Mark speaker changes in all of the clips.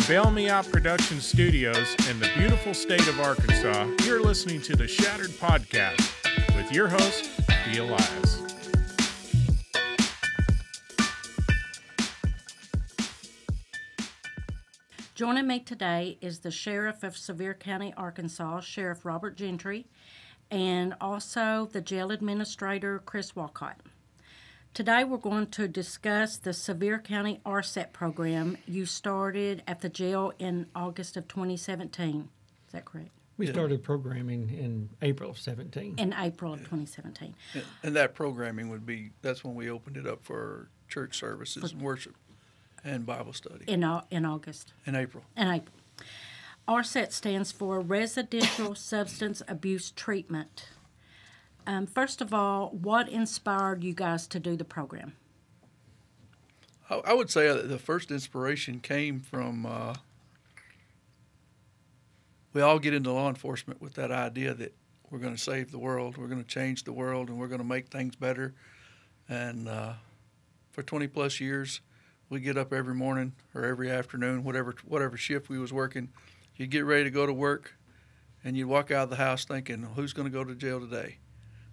Speaker 1: Bail Me Out Production Studios in the beautiful state of Arkansas, you're listening to the Shattered Podcast with your host, D. Elias.
Speaker 2: Joining me today is the Sheriff of Sevier County, Arkansas, Sheriff Robert Gentry, and also the Jail Administrator, Chris Wolcott. Today we're going to discuss the Sevier County RSAT program you started at the jail in August of 2017. Is that correct?
Speaker 3: We started programming in April of 17.
Speaker 2: In April of 2017.
Speaker 4: And that programming that's when we opened it up for church services and worship and Bible study.
Speaker 2: In August.
Speaker 4: In April.
Speaker 2: In April. RSAT stands for Residential Substance Abuse Treatment. First of all, what inspired you guys to do the program?
Speaker 4: I would say the first inspiration came from we all get into law enforcement with that idea that we're going to save the world, we're going to change the world, and we're going to make things better. And for 20 plus years, we get up every morning or every afternoon, whatever shift we was working, you'd get ready to go to work, and you'd walk out of the house thinking, who's going to go to jail today?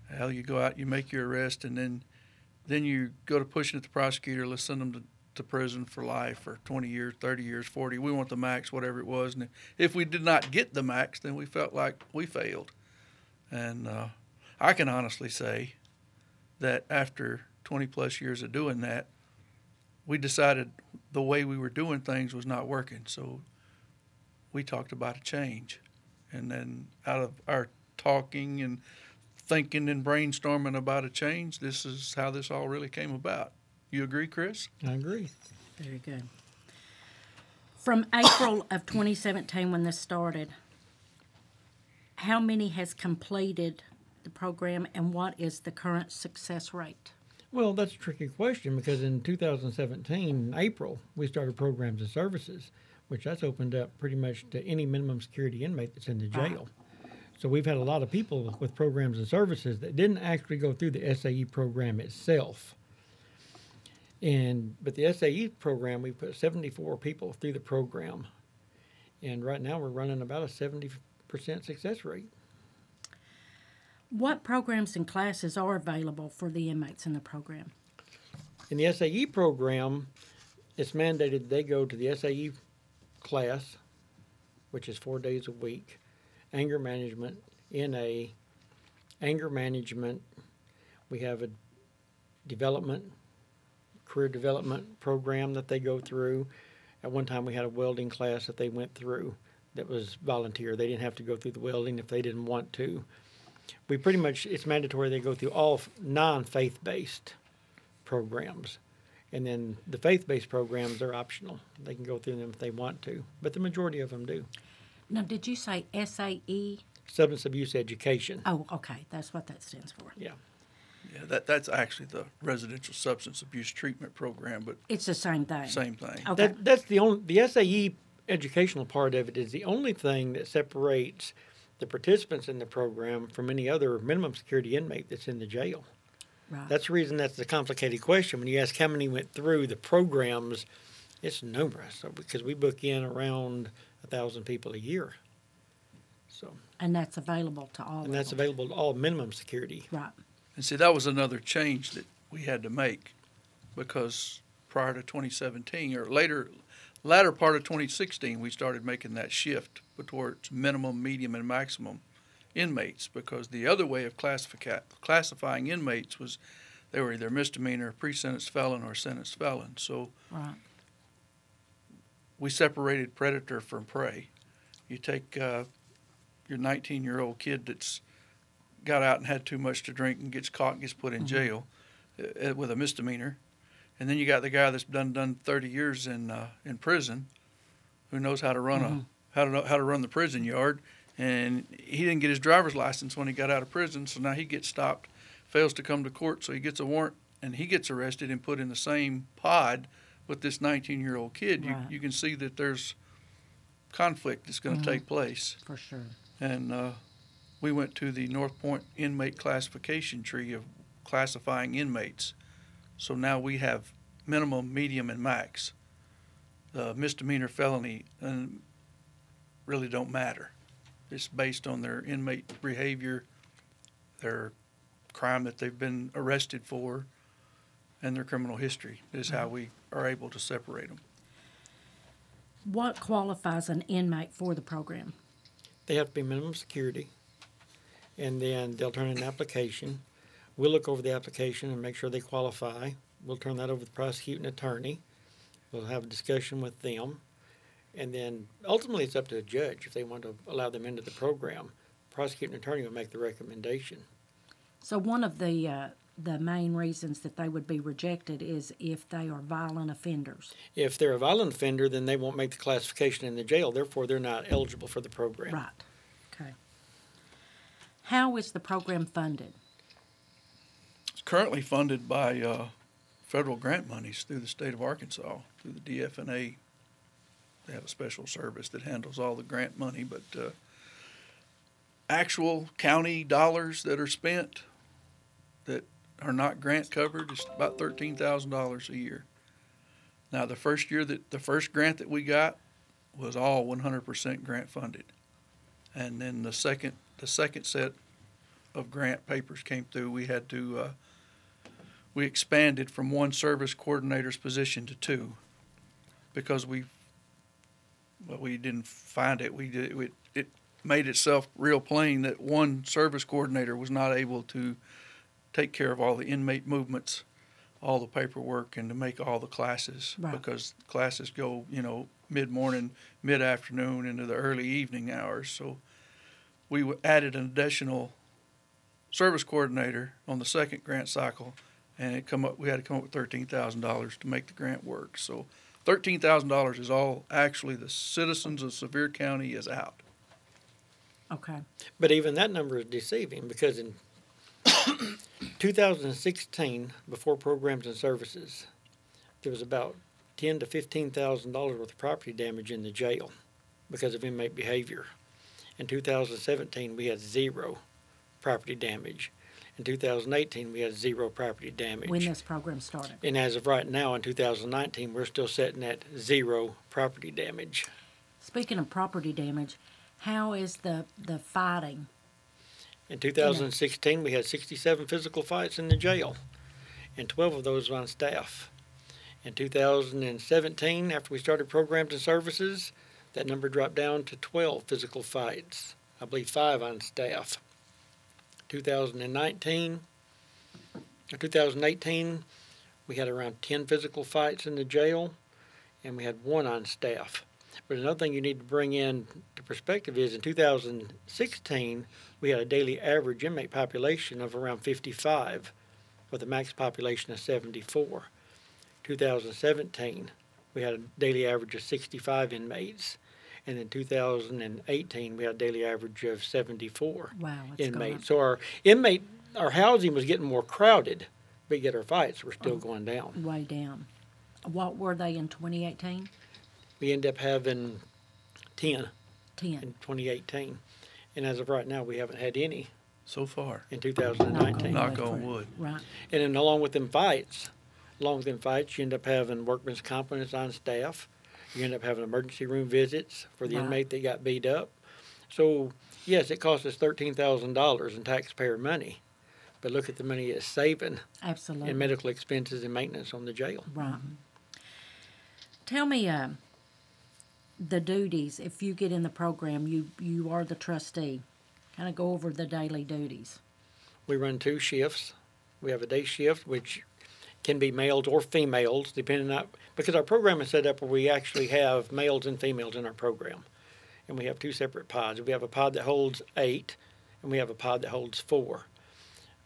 Speaker 4: Hell, you go out, you make your arrest, and then you go to pushing at the prosecutor, let's send them to prison for life for 20 years, 30 years, 40. We want the max, whatever it was. And if we did not get the max, then we felt like we failed. And I can honestly say that after 20 plus years of doing that, we decided the way we were doing things was not working. So we talked about a change. And then out of our talking and thinking and brainstorming about a change, this is how this all really came about. You agree, Chris?
Speaker 3: I agree.
Speaker 2: Very good. From April of 2017 when this started, how many has completed the program and what is the current success rate?
Speaker 3: Well, that's a tricky question because in 2017, in April, we started programs and services, which that's opened up pretty much to any minimum security inmate that's in the jail. So we've had a lot of people with programs and services that didn't actually go through the SAE program itself. But the SAE program, we put 74 people through the program. And right now we're running about a 70% success rate.
Speaker 2: What programs and classes are available for the inmates in the program?
Speaker 3: In the SAE program, it's mandated they go to the SAE class, which is 4 days a week. Anger management, NA, anger management. We have a career development program that they go through. At one time we had a welding class that they went through that was volunteer. They didn't have to go through the welding if they didn't want to. It's mandatory they go through all non-faith-based programs. And then the faith-based programs are optional. They can go through them if they want to, but the majority of them do.
Speaker 2: Now, did you say SAE?
Speaker 3: Substance Abuse Education.
Speaker 2: Oh, okay. That's what that stands for.
Speaker 3: Yeah.
Speaker 4: Yeah, that's actually the Residential Substance Abuse Treatment Program, but
Speaker 2: it's the same thing.
Speaker 4: Same thing.
Speaker 2: Okay.
Speaker 3: That's the SAE educational part of it is the only thing that separates the participants in the program from any other minimum security inmate that's in the jail.
Speaker 2: Right.
Speaker 3: That's the reason that's a complicated question. When you ask how many went through the programs, it's numerous. So, because we book in around 1,000 people a year.
Speaker 2: And that's available to all.
Speaker 3: And that's available to all minimum security.
Speaker 2: Right.
Speaker 4: And see, that was another change that we had to make because prior to 2017 or latter part of 2016, we started making that shift towards minimum, medium, and maximum inmates because the other way of classifying inmates was they were either misdemeanor, pre-sentence felon, or sentenced felon. So we separated predator from prey. You take your 19-year-old kid that's got out and had too much to drink and gets caught and gets put in jail with a misdemeanor. And then you got the guy that's done 30 years in prison, who knows how to run how to run the prison yard, and he didn't get his driver's license when he got out of prison, so now he gets stopped, fails to come to court, so he gets a warrant and he gets arrested and put in the same pod with this 19-year-old kid.
Speaker 2: Right.
Speaker 4: You can see that there's conflict that's going to take place.
Speaker 2: For sure.
Speaker 4: And we went to the North Point inmate classification tree of classifying inmates. So now we have minimum, medium, and max. the misdemeanor felony really don't matter. It's based on their inmate behavior, their crime that they've been arrested for, and their criminal history is how we are able to separate them.
Speaker 2: What qualifies an inmate for the program?
Speaker 3: They have to be minimum security, and then they'll turn in an application. We'll look over the application and make sure they qualify. We'll turn that over to the prosecuting attorney. We'll have a discussion with them, and then ultimately it's up to the judge if they want to allow them into the program. The prosecuting attorney will make the recommendation.
Speaker 2: So one of the main reasons that they would be rejected is if they are violent offenders.
Speaker 3: If they're a violent offender, then they won't make the classification in the jail. Therefore, they're not eligible for the program.
Speaker 2: Right. Okay. How is the program funded?
Speaker 4: It's currently funded by federal grant monies through the state of Arkansas, through the DFNA. They have a special service that handles all the grant money, but actual county dollars that are spent that are not grant covered is about $13,000 a year. Now, the first grant that we got was all 100% grant funded, and then the second set of grant papers came through. We had to we expanded from one service coordinator's position to two because we didn't find it. It made itself real plain that one service coordinator was not able to take care of all the inmate movements, all the paperwork, and to make all the classes.
Speaker 2: Right.
Speaker 4: Because classes go, mid-morning, mid-afternoon, into the early evening hours. So we added an additional service coordinator on the second grant cycle, and we had to come up with $13,000 to make the grant work. So $13,000 is all actually the citizens of Sevier County is out.
Speaker 2: Okay.
Speaker 3: But even that number is deceiving because in 2016, before programs and services, there was about $10,000 to $15,000 worth of property damage in the jail because of inmate behavior. In 2017, we had zero property damage. In 2018, we had zero property damage.
Speaker 2: When this program started.
Speaker 3: And as of right now, in 2019, we're still sitting at zero property damage.
Speaker 2: Speaking of property damage, how is the fighting?
Speaker 3: In 2016, we had 67 physical fights in the jail, and 12 of those were on staff. In 2017, after we started programs and services, that number dropped down to 12 physical fights, I believe 5 on staff. 2018, we had around 10 physical fights in the jail, and we had 1 on staff. But another thing you need to bring in to perspective is in 2016, we had a daily average inmate population of around 55, with a max population of 74. 2017, we had a daily average of 65 inmates. And in 2018, we had a daily average of 74 inmates. So our housing was getting more crowded, but yet our fights were still going down.
Speaker 2: Way down. What were they in 2018?
Speaker 3: We ended up having 10
Speaker 2: 10.
Speaker 3: in 2018. And as of right now, we haven't had any
Speaker 4: So far.
Speaker 3: in 2019.
Speaker 4: Knock on wood.
Speaker 2: Right.
Speaker 3: And then along with them fights, you end up having workman's competence on staff. You end up having emergency room visits for the inmate that got beat up. So, yes, it cost us $13,000 in taxpayer money, but look at the money it's saving
Speaker 2: Absolutely.
Speaker 3: in medical expenses and maintenance on the jail.
Speaker 2: Right. Tell me the duties. If you get in the program, you are the trustee. Kind of go over the daily duties.
Speaker 3: We run 2 shifts. We have a day shift, which can be males or females, depending on, because our program is set up where we actually have males and females in our program. And we have 2 separate pods. We have a pod that holds 8, and we have a pod that holds 4.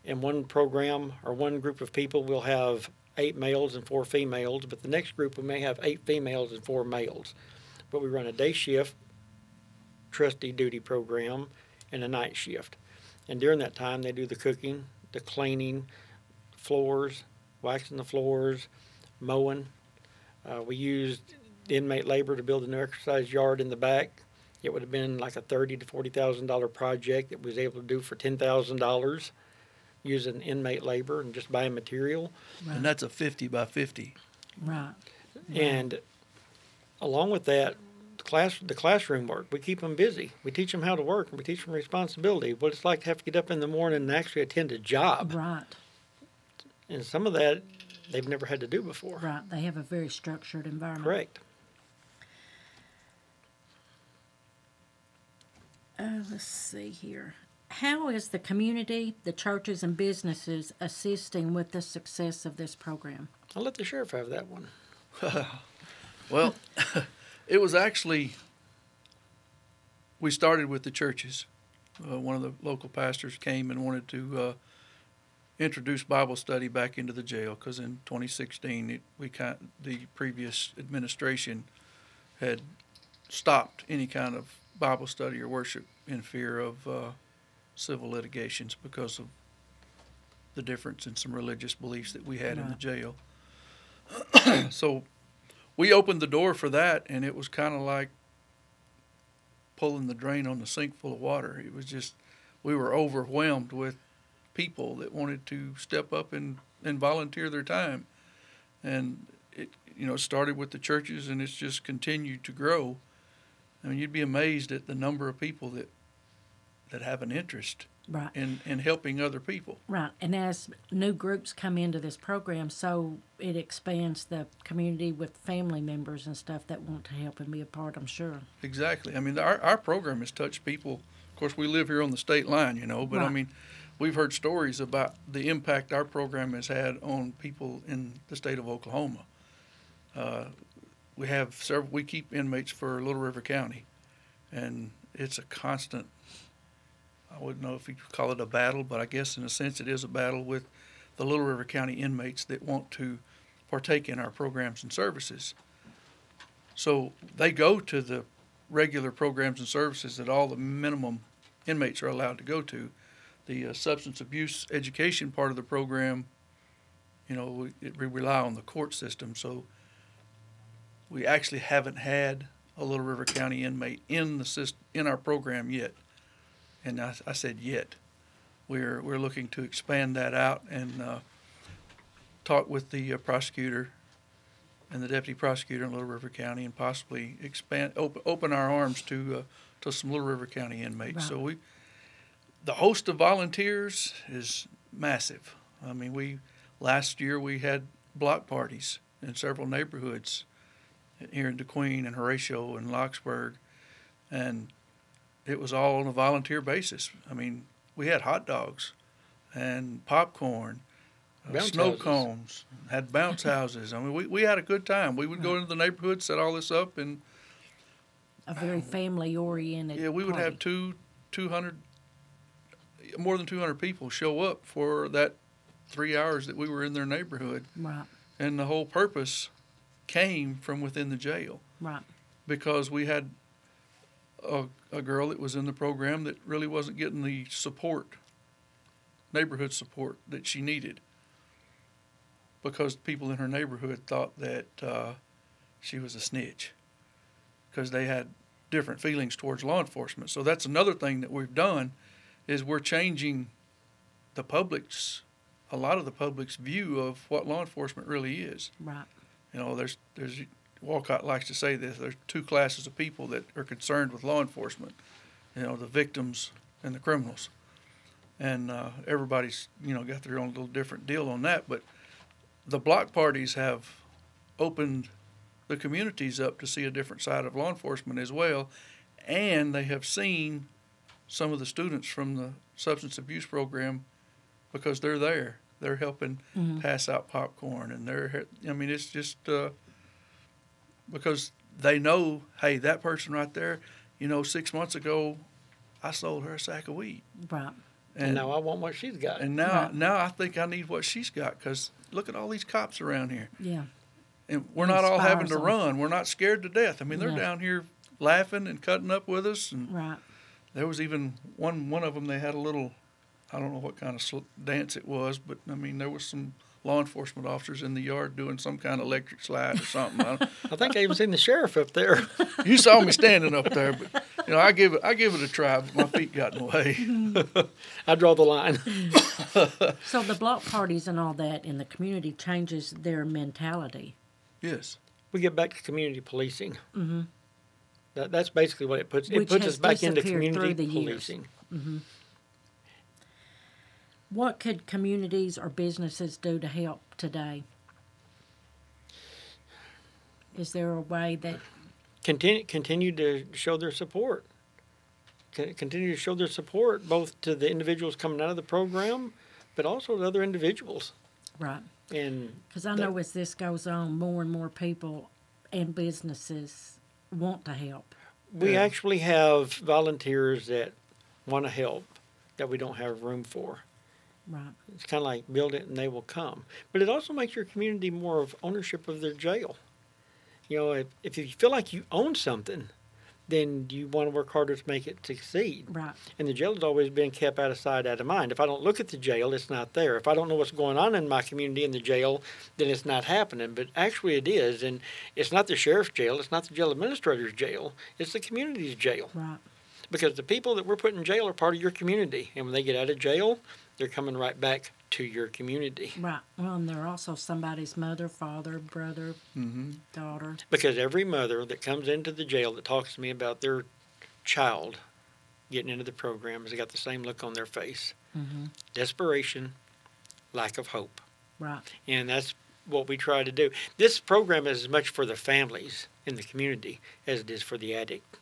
Speaker 3: In one program or one group of people, we'll have 8 males and 4 females, but the next group we may have 8 females and 4 males. But we run a day shift, trustee duty program, and a night shift. And during that time, they do the cooking, the cleaning, floors, waxing the floors, mowing. We used inmate labor to build a new exercise yard in the back. It would have been like a $30,000 to $40,000 project that we was able to do for $10,000 using inmate labor and just buying material.
Speaker 2: Right.
Speaker 4: And that's a 50 by 50.
Speaker 2: Right.
Speaker 3: And along with that, the classroom work, we keep them busy. We teach them how to work, and we teach them responsibility, what it's like to have to get up in the morning and actually attend a job.
Speaker 2: Right.
Speaker 3: And some of that they've never had to do before.
Speaker 2: Right. They have a very structured environment.
Speaker 3: Correct.
Speaker 2: Let's see here. How is the community, the churches, and businesses assisting with the success of this program?
Speaker 3: I'll let the sheriff have that one.
Speaker 4: Well, it was actually, we started with the churches. One of the local pastors came and wanted to introduce Bible study back into the jail, because in 2016 the previous administration had stopped any kind of Bible study or worship in fear of civil litigations because of the difference in some religious beliefs that we had in the jail. So we opened the door for that, and it was kind of like pulling the drain on the sink full of water. It was just, we were overwhelmed with people that wanted to step up and volunteer their time. And it started with the churches, and it's just continued to grow. I mean, you'd be amazed at the number of people that have an interest
Speaker 2: Right.
Speaker 4: in helping other people.
Speaker 2: Right. And as new groups come into this program, so it expands the community with family members and stuff that want to help and be a part, I'm sure.
Speaker 4: Exactly. I mean, our program has touched people. Of course, we live here on the state line, but
Speaker 2: Right.
Speaker 4: I mean, we've heard stories about the impact our program has had on people in the state of Oklahoma. We have several. We keep inmates for Little River County, and it's a constant. I wouldn't know if you could call it a battle, but I guess in a sense it is a battle with the Little River County inmates that want to partake in our programs and services. So they go to the regular programs and services that all the minimum inmates are allowed to go to. The substance abuse education part of the program, we rely on the court system, so we actually haven't had a Little River County inmate in our program yet. And I said yet. We're looking to expand that out and talk with the prosecutor and the deputy prosecutor in Little River County, and possibly open our arms to some Little River County inmates.
Speaker 2: Right.
Speaker 4: So the host of volunteers is massive. I mean, last year we had block parties in several neighborhoods here in DeQueen and Horatio and Locksburg, and it was all on a volunteer basis. I mean, we had hot dogs and popcorn, snow cones, had bounce houses. I mean, we had a good time. We would go into the neighborhood, set all this up, and
Speaker 2: A very family-oriented
Speaker 4: yeah, we would have 200, more than 200 people show up for that 3 hours that we were in their neighborhood.
Speaker 2: Right.
Speaker 4: And the whole purpose came from within the jail.
Speaker 2: Right.
Speaker 4: Because we had a girl that was in the program that really wasn't getting the neighborhood support that she needed, because people in her neighborhood thought that she was a snitch, because they had different feelings towards law enforcement. So that's another thing that we've done, is we're changing a lot of the public's view of what law enforcement really is.
Speaker 2: Right.
Speaker 4: There's Wolcott likes to say this, there's two classes of people that are concerned with law enforcement, the victims and the criminals. And everybody's, got their own little different deal on that. But the block parties have opened the communities up to see a different side of law enforcement as well. And they have seen some of the students from the substance abuse program, because they're there. They're helping pass out popcorn, and it's just because they know, hey, that person right there, 6 months ago, I sold her a sack of weed.
Speaker 2: Right.
Speaker 3: And now I want what she's got.
Speaker 4: And now I think I need what she's got, because look at all these cops around here.
Speaker 2: Yeah.
Speaker 4: And we're not all having to
Speaker 2: them.
Speaker 4: run. We're not scared to death. I mean, they're
Speaker 2: Yeah.
Speaker 4: down here laughing and cutting up with us. And
Speaker 2: Right.
Speaker 4: there was even one of them, they had a little, I don't know what kind of dance it was, but, I mean, there was some law enforcement officers in the yard doing some kind of electric slide or something.
Speaker 3: I think I even seen the sheriff up there.
Speaker 4: You saw me standing up there, but I give it a try, but my feet got in the way.
Speaker 3: I draw the line.
Speaker 2: So the block parties and all that in the community changes their mentality.
Speaker 4: Yes.
Speaker 3: We get back to community policing. Mm-hmm. That's basically what it puts. It
Speaker 2: Which
Speaker 3: puts
Speaker 2: has
Speaker 3: us back into
Speaker 2: disappeared through
Speaker 3: community
Speaker 2: the years.
Speaker 3: policing.
Speaker 2: Mm-hmm. What could communities or businesses do to help today? Is there a way that
Speaker 3: Continue to show their support. Continue to show their support both to the individuals coming out of the program, but also to other individuals.
Speaker 2: right?
Speaker 3: And
Speaker 2: Because I know as this goes on, more and more people and businesses want to help.
Speaker 3: we actually have volunteers that want to help that we don't have room for.
Speaker 2: Right.
Speaker 3: It's kind of like build it and they will come. But it also makes your community more of ownership of their jail. You know, if you feel like you own something, then you want to work harder to make it succeed.
Speaker 2: Right.
Speaker 3: And the jail has always been kept out of sight, out of mind. If I don't look at the jail, it's not there. If I don't know what's going on in my community in the jail, then it's not happening. But actually it is. And it's not the sheriff's jail. It's not the jail administrator's jail. It's the community's jail.
Speaker 2: Right.
Speaker 3: Because the people that we're putting in jail are part of your community. And when they get out of jail, they're coming right back to your community.
Speaker 2: Right. Well, and they're also somebody's mother, father, brother, daughter.
Speaker 3: Because every mother that comes into the jail that talks to me about their child getting into the program has got the same look on their face. Desperation, lack of hope.
Speaker 2: Right.
Speaker 3: And that's what we try to do. This program is as much for the families in the community as it is for the addict.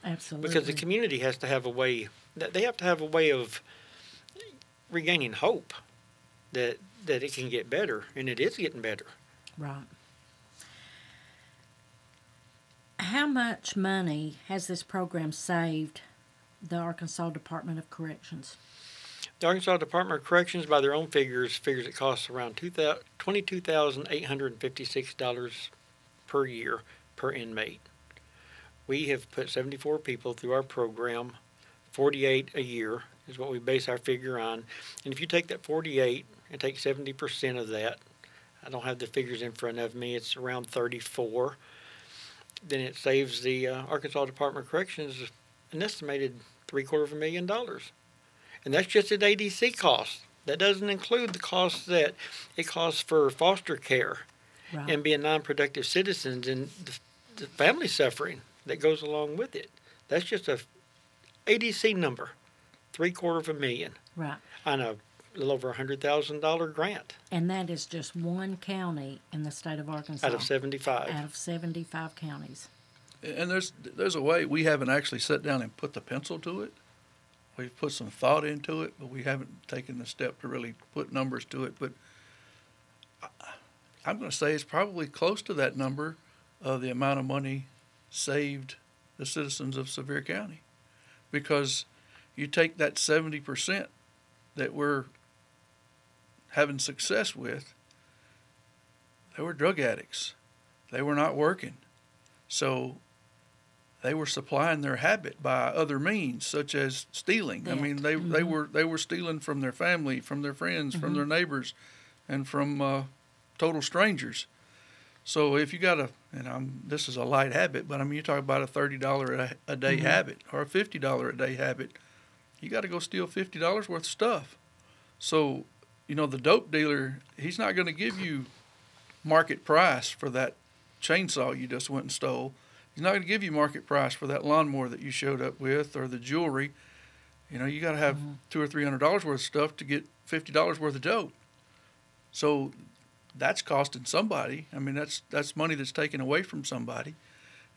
Speaker 2: Absolutely.
Speaker 3: Because the community has to have a way, they have to have a way of regaining hope that it can get better, and it is getting better.
Speaker 2: Right. How much money has this program saved the Arkansas Department of Corrections?
Speaker 3: The Arkansas Department of Corrections, by their own figures it costs around $22,856 per year per inmate. We have put 74 people through our program, 48 a year is what we base our figure on. And if you take that 48 and take 70% of that, I don't have the figures in front of me, it's around 34, then it saves the Arkansas Department of Corrections an estimated $750,000. And that's just at ADC costs. That doesn't include the costs that it costs for foster care
Speaker 2: Right.
Speaker 3: and being non-productive citizens and the family suffering that goes along with it. That's just a ADC number, $750,000
Speaker 2: Right.
Speaker 3: on a little over $100,000 grant
Speaker 2: And that is just one county in the state of Arkansas.
Speaker 3: out of 75.
Speaker 2: Out of 75 counties.
Speaker 4: And there's a way we haven't actually sat down and put the pencil to it. We've put some thought into it, but we haven't taken the step to really put numbers to it. But I'm going to say it's probably close to that number of the amount of money saved the citizens of Sevier County. Because you take that 70% that we're having success with, they were drug addicts. They were not working. So they were supplying their habit by other means, such as stealing. I mean, they were stealing from their family, from their friends, from their neighbors, and from total strangers. So if you got this is a light habit, but I mean, you talk about a $30 a day habit or a $50 a day habit, you got to go steal $50 worth of stuff. So, the dope dealer, he's not going to give you market price for that chainsaw you just went and stole. He's not going to give you market price for that lawnmower that you showed up with or the jewelry. You got to have $200 or $300 worth of stuff to get $50 worth of dope. So that's costing somebody. I mean, that's money that's taken away from somebody.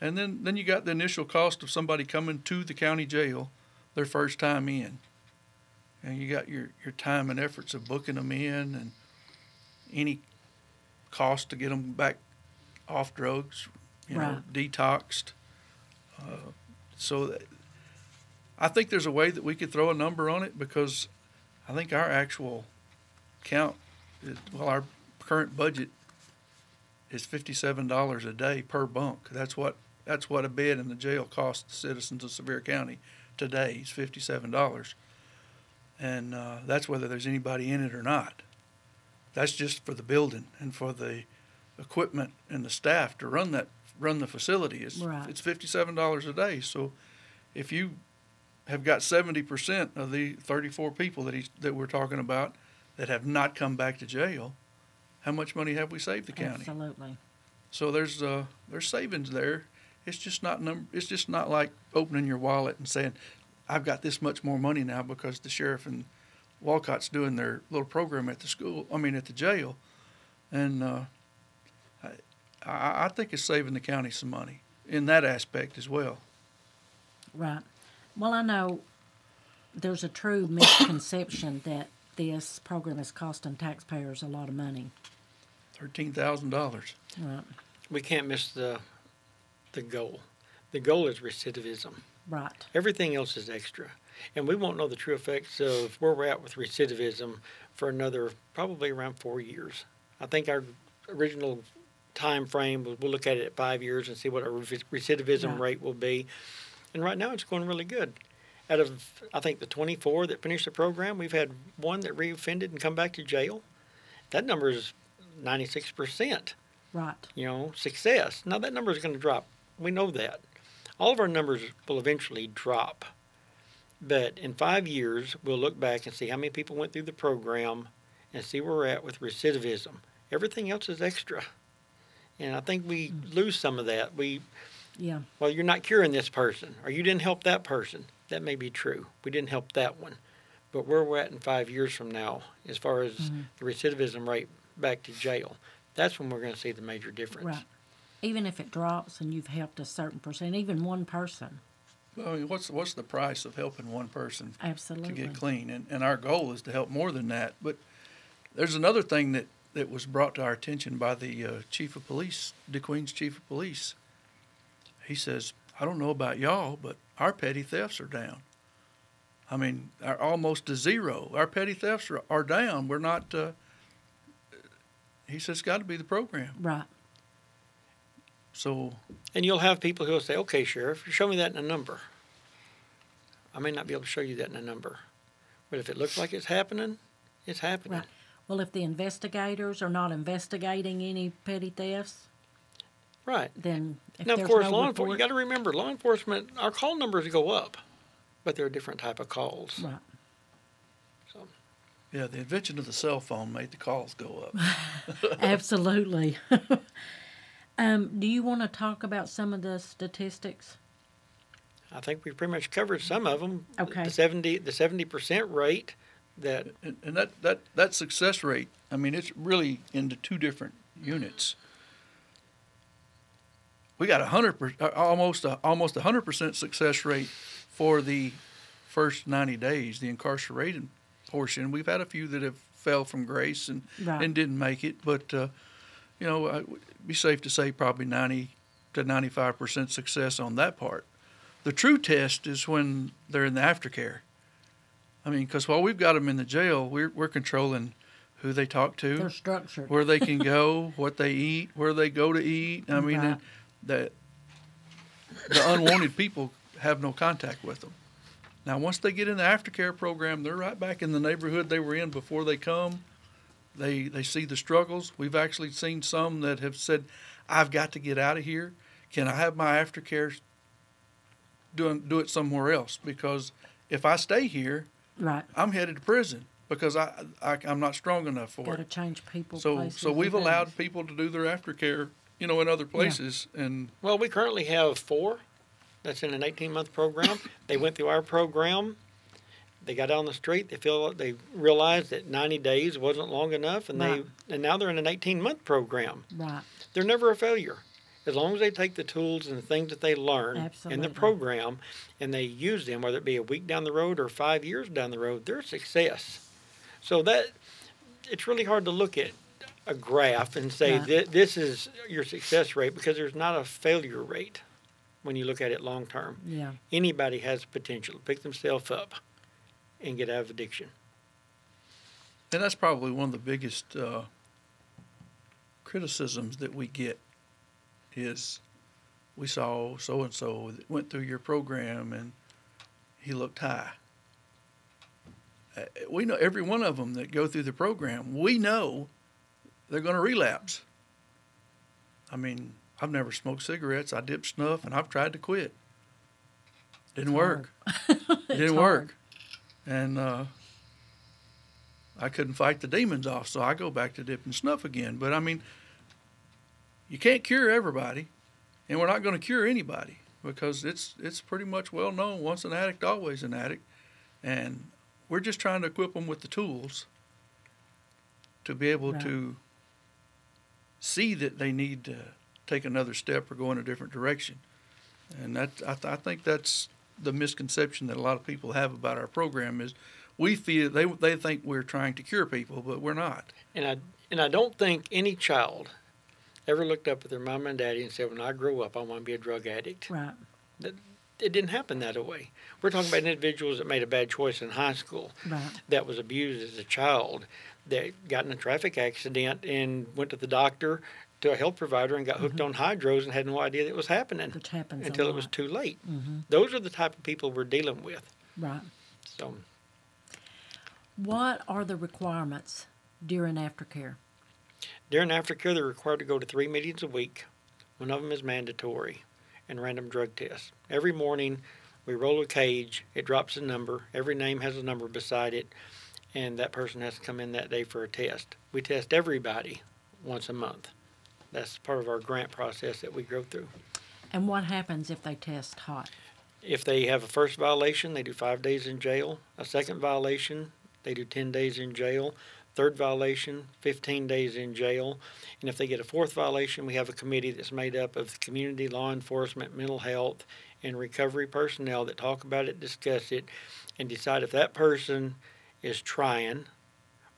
Speaker 4: And then you got the initial cost of somebody coming to the county jail their first time in. And you got your time and efforts of booking them in and any cost to get them back off drugs, detoxed. So I think there's a way that we could throw a number on it, because I think our actual count our current budget is $57 a day per bunk. That's what a bed in the jail costs the citizens of Sevier County today, is $57. And that's whether there's anybody in it or not. That's just for the building and for the equipment and the staff to run the facility. It's $57 a day. So if you have got 70% of the 34 people that we're talking about that have not come back to jail, how much money have we saved the county?
Speaker 2: Absolutely.
Speaker 4: So there's savings there. It's just not It's just not like opening your wallet and saying, "I've got this much more money now because the sheriff and Wolcott's doing their little program at the school. I mean, at the jail." And I think it's saving the county some money in that aspect as well.
Speaker 2: Right. Well, I know there's a true misconception that this program is costing taxpayers a lot of money.
Speaker 4: $13,000.
Speaker 2: Right.
Speaker 3: We can't miss the goal. The goal is recidivism.
Speaker 2: Right.
Speaker 3: Everything else is extra. And we won't know the true effects of where we're at with recidivism for another probably around 4 years. I think our original time frame was we'll look at it at 5 years and see what our recidivism rate will be. And right now it's going really good. Out of, I think, the 24 that finished the program, we've had one that reoffended and come back to jail. That number is 96%.
Speaker 2: Right.
Speaker 3: Success. Now that number is going to drop. We know that. All of our numbers will eventually drop. But in 5 years, we'll look back and see how many people went through the program and see where we're at with recidivism. Everything else is extra. And I think we lose some of that. Well, you're not curing this person, or you didn't help that person. That may be true. We didn't help that one. But where we're at in 5 years from now, as far as the recidivism rate back to jail, that's when we're going to see the major difference.
Speaker 2: Right. Even if it drops and you've helped a certain percent, even one person.
Speaker 4: Well, I mean, what's the price of helping one person
Speaker 2: Absolutely.
Speaker 4: to get clean? And our goal is to help more than that. But there's another thing that was brought to our attention by the chief of police, DeQueen's chief of police. He says, "I don't know about y'all, but our petty thefts are down. I mean, almost to zero. Our petty thefts are down. We're not," he says, "It's got to be the program."
Speaker 2: Right.
Speaker 3: So, and you'll have people who will say, "Okay, Sheriff, show me that in a number." I may not be able to show you that in a number. But if it looks like it's happening, it's happening.
Speaker 2: Right. Well, if the investigators are not investigating any petty thefts,
Speaker 3: right,
Speaker 2: then if
Speaker 3: now,
Speaker 2: there's
Speaker 3: of course,
Speaker 2: no
Speaker 3: you got to remember, law enforcement, our call numbers go up, but they're a different type of calls.
Speaker 2: Right.
Speaker 3: So,
Speaker 4: yeah, the invention of the cell phone made the calls go up.
Speaker 2: Absolutely. Do you want to talk about some of the statistics?
Speaker 3: I think we've pretty much covered some of them.
Speaker 2: Okay.
Speaker 3: The 70% rate that,
Speaker 4: and that success rate, I mean, it's really into two different units. We got almost 100% success rate for the first 90 days, the incarcerated portion. We've had a few that have fell from grace and didn't make it, but it'd be safe to say probably 90 to 95% success on that part. The true test is when they're in the aftercare. I mean, because while we've got them in the jail, we're controlling who they talk to,
Speaker 2: they're structured,
Speaker 4: where they can go, what they eat, where they go to eat. I mean, the unwanted people have no contact with them. Now, once they get in the aftercare program, they're right back in the neighborhood they were in before they come. They see the struggles. We've actually seen some that have said, "I've got to get out of here. Can I have my aftercare do it somewhere else? Because if I stay here, I'm headed to prison because I'm not strong enough for it."
Speaker 2: Got to change people.
Speaker 4: So we've allowed people to do their aftercare, in other places. Yeah. And
Speaker 3: well, we currently have 4 that's in an 18-month program. They went through our program. They got out on the street. They realized that 90 days wasn't long enough, and now they're in an 18-month program.
Speaker 2: Right.
Speaker 3: They're never a failure. As long as they take the tools and the things that they learn in the program and they use them, whether it be a week down the road or 5 years down the road, they're a success. So that it's really hard to look at a graph and say this is your success rate, because there's not a failure rate when you look at it long term.
Speaker 2: Yeah.
Speaker 3: Anybody has potential to pick themselves up and get out of addiction.
Speaker 4: And that's probably one of the biggest criticisms that we get is, we saw so-and-so that went through your program and he looked high. We know every one of them that go through the program, we know they're going to relapse. I mean, I've never smoked cigarettes. I dipped snuff, and I've tried to quit. Didn't work. Didn't work. And I couldn't fight the demons off, so I go back to dipping snuff again. But, I mean, you can't cure everybody, and we're not going to cure anybody because it's pretty much well known, once an addict, always an addict. And we're just trying to equip them with the tools to be able to see that they need to take another step or go in a different direction. And that I think that's the misconception that a lot of people have about our program is we feel they think we're trying to cure people, but we're not.
Speaker 3: And I don't think any child ever looked up at their mom and daddy and said, when I grow up, I want to be a drug addict.
Speaker 2: Right.
Speaker 3: It didn't happen that way. We're talking about individuals that made a bad choice in high school, that was abused as a child, that got in a traffic accident and went to the doctor, to a health provider, and got hooked on hydros and had no idea that it was happening
Speaker 2: Which happens
Speaker 3: until
Speaker 2: a
Speaker 3: it was
Speaker 2: lot.
Speaker 3: too late. Those are the type of people we're dealing with.
Speaker 2: Right.
Speaker 3: So,
Speaker 2: What are the requirements during aftercare?
Speaker 3: during aftercare, they're required to go to 3 meetings a week. One of them is mandatory, and random drug tests. Every morning, we roll a cage. It drops a number. Every name has a number beside it, and that person has to come in that day for a test. We test everybody once a month. That's part of our grant process that we go through.
Speaker 2: And what happens if they test hot?
Speaker 3: If they have a first violation, they do 5 days in jail. A second violation, they do 10 days in jail. Third violation, 15 days in jail. And if they get a fourth violation, we have a committee that's made up of community, law enforcement, mental health, and recovery personnel that talk about it, discuss it, and decide if that person is trying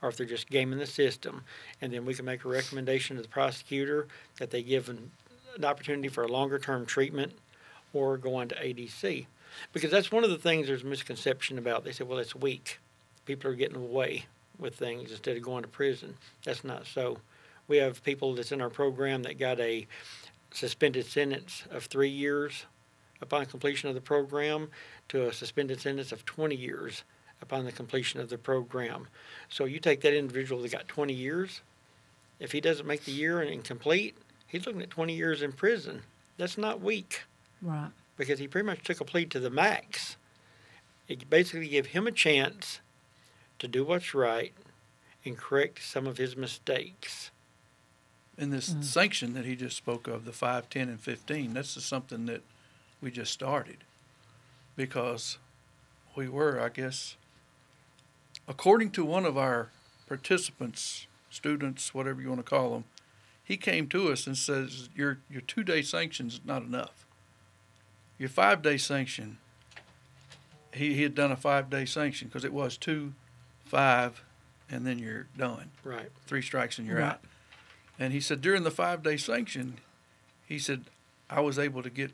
Speaker 3: or if they're just gaming the system. And then we can make a recommendation to the prosecutor that they give an opportunity for a longer-term treatment or go into ADC. Because that's one of the things there's a misconception about. They say, well, it's weak. People are getting away with things instead of going to prison. That's not so. We have people that's in our program that got a suspended sentence of 3 years upon completion of the program to a suspended sentence of 20 years upon the completion of the program. So you take that individual that got 20 years, if he doesn't make the year and complete, he's looking at 20 years in prison. That's not weak.
Speaker 2: Right.
Speaker 3: Because he pretty much took a plea to the max. It basically gave him a chance to do what's right and correct some of his mistakes.
Speaker 4: And this sanction that he just spoke of, the 5, 10, and 15, that's just something that we just started because we were, I guess, according to one of our participants, students, whatever you want to call them, he came to us and says, your 2-day sanction is not enough. Your 5-day sanction, he had done a 5-day sanction because it was 2, 5, and then you're done.
Speaker 3: Right.
Speaker 4: 3 strikes and you're out. And he said during the 5-day sanction, he said, I was able to get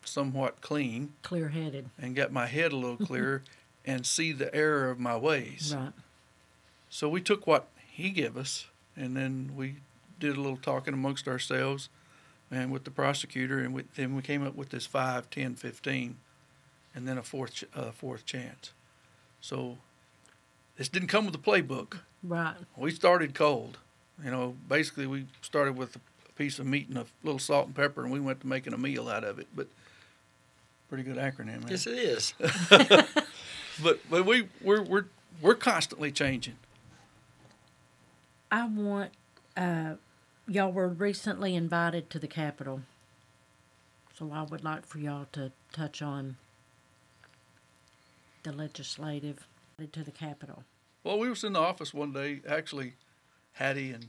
Speaker 4: somewhat clean.
Speaker 2: Clear-headed.
Speaker 4: And get my head a little clearer and see the error of my ways.
Speaker 2: Right.
Speaker 4: So we took what he gave us, and then we did a little talking amongst ourselves and with the prosecutor, and then we came up with this 5, 10, 15, and then a fourth chance. So this didn't come with a playbook.
Speaker 2: Right.
Speaker 4: We started cold. You know, basically we started with a piece of meat and a little salt and pepper, and we went to making a meal out of it. But pretty good acronym, man.
Speaker 3: Yes, it is.
Speaker 4: But we're constantly changing.
Speaker 2: I want, y'all were recently invited to the Capitol, so I would like for y'all to touch on the legislative to the Capitol.
Speaker 4: Well, we was in the office one day. Actually, Hattie and